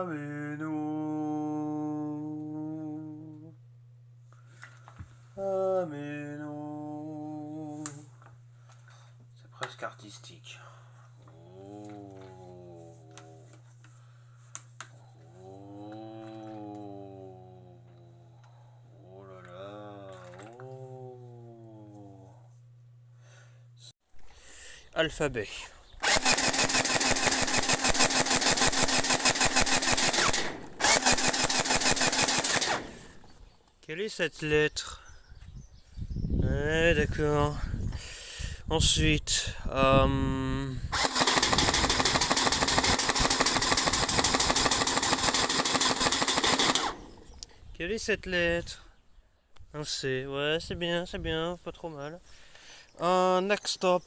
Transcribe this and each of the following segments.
mais non. Ah mais non. C'est presque artistique. Oh. Oh. Oh là là. Oh. Alphabet. Quelle est cette lettre? Ouais, d'accord. Ensuite, quelle est cette lettre? Un C. Ouais, c'est bien, pas trop mal. Next stop.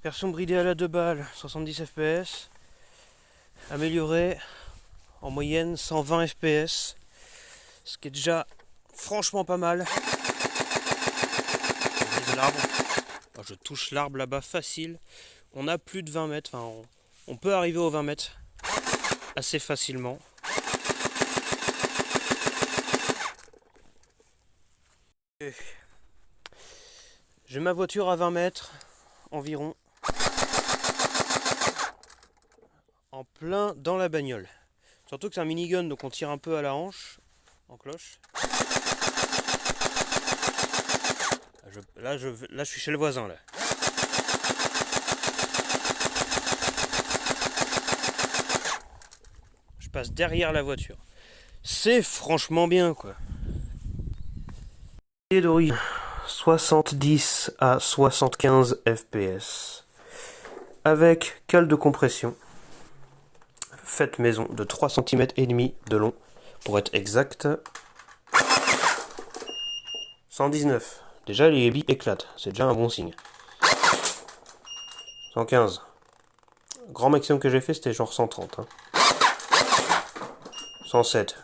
Version bridée à la 2 balles, 70 fps. Améliorée en moyenne 120 fps. Ce qui est déjà franchement pas mal. Je touche l'arbre là-bas facile. On a plus de 20 mètres. Enfin, on peut arriver aux 20 mètres assez facilement. J'ai ma voiture à 20 mètres environ. En plein dans la bagnole. Surtout que c'est un minigun, donc on tire un peu à la hanche, en cloche. Là, je suis chez le voisin, là. Je passe derrière la voiture. C'est franchement bien, quoi. Et d'origine, 70 à 75 fps. Avec cale de compression. Faite maison de 3 cm et demi de long. Pour être exact. 119. Déjà, les billes éclatent. C'est déjà un bon signe. 115. Grand maximum que j'ai fait, c'était genre 130. 107.